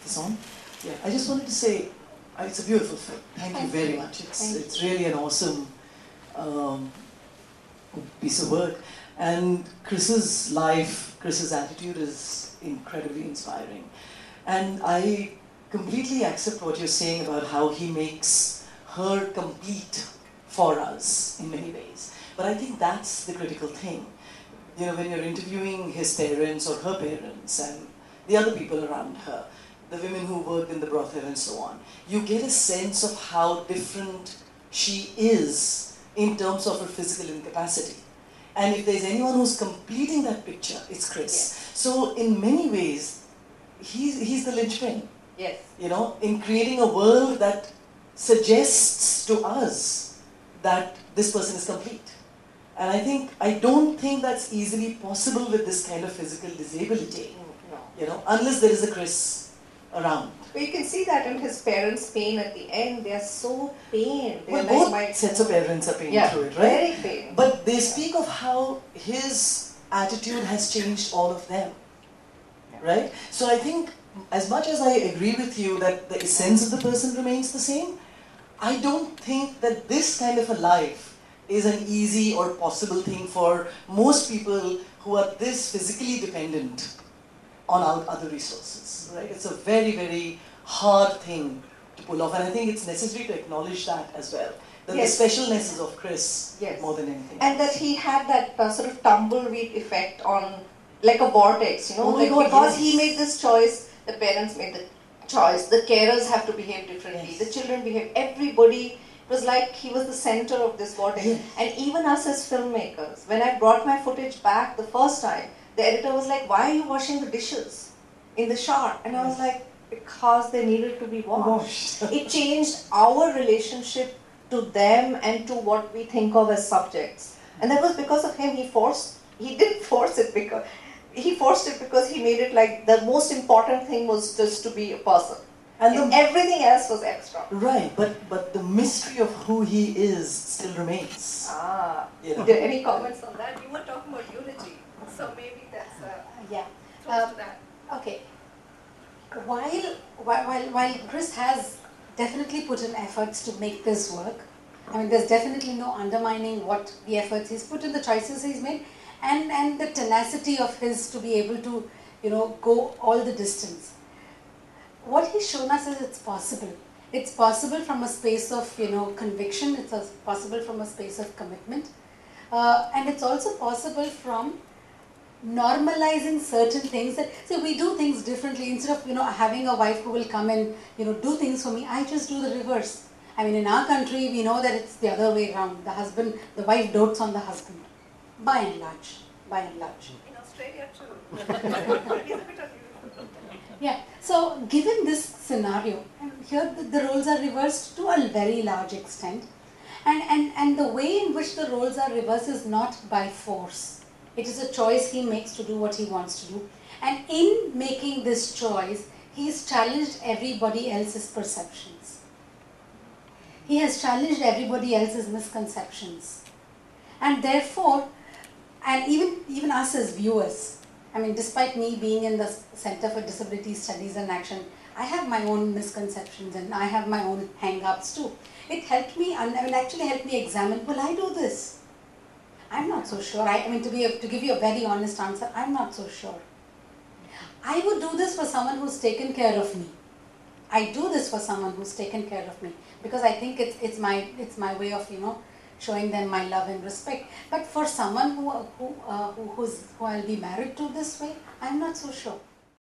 this on? Yeah, I just wanted to say, it's a beautiful film. Thank you very much. It's really an awesome piece of work. And Chris's life, Chris's attitude is incredibly inspiring. And I completely accept what you're saying about how he makes her complete for us in many ways. But I think that's the critical thing. You know, when you're interviewing his parents or her parents and the other people around her, the women who work in the brothel and so on, you get a sense of how different she is in terms of her physical incapacity. And if there's anyone who's completing that picture, it's Chris. Yes. So in many ways, he's the linchpin. Yes. You know, in creating a world that suggests to us that this person is complete. And I don't think that's easily possible with this kind of physical disability. No. You know, unless there is a Chris around. But you can see that in his parents' pain at the end. They are so pained. Well, both sets of parents are pained through it, right? Very pained. But they speak of how his attitude has changed all of them, right? So I think, as much as I agree with you that the essence of the person remains the same, I don't think that this kind of a life is an easy or possible thing for most people who are this physically dependent on other resources, right? It's a very, very hard thing to pull off, and I think it's necessary to acknowledge that as well. That the specialness is of Chris more than anything and else. that he had that sort of tumbleweed effect on, like a vortex, you know, because he made this choice, the parents made the choice, the carers have to behave differently, the children behave, everybody. It was like he was the center of this vortex. Yes. And even us as filmmakers, when I brought my footage back the first time, the editor was like, why are you washing the dishes in the shot? And I was like, because they needed to be washed. It changed our relationship to them and to what we think of as subjects. And that was because of him. He didn't force it because, he forced it because he made it like the most important thing was just to be a person. And everything else was extra. Right, but the mystery of who he is still remains. You know. Any comments on that? You were talking about unity, so maybe that's close to that. Okay. While Chris has definitely put in efforts to make this work, I mean, there's definitely no undermining what the efforts he's put in, the choices he's made, and the tenacity of his to be able to, you know, go all the distance. What he's shown us is it's possible. It's possible from a space of, you know, conviction. It's possible from a space of commitment. And it's also possible from normalizing certain things that, see, we do things differently. Instead of, you know, having a wife who will come and, you know, do things for me, I just do the reverse. I mean, in our country, we know that it's the other way around. The wife dotes on the husband. By and large. In Australia too. Yeah, so given this scenario, here the roles are reversed to a very large extent, and the way in which the roles are reversed is not by force. It is a choice he makes to do what he wants to do, and in making this choice, he's challenged everybody else's perceptions. He has challenged everybody else's misconceptions, and therefore, and even us as viewers, I mean, despite me being in the Center for Disability Studies and Action, I have my own misconceptions and I have my own hang-ups too. It helped me, actually helped me examine, will I do this? I'm not so sure. I mean, to give you a very honest answer, I'm not so sure. I would do this for someone who's taken care of me. I do this for someone who's taken care of me because I think it's my way of, you know, showing them my love and respect. But for someone who I'll be married to this way, I'm not so sure.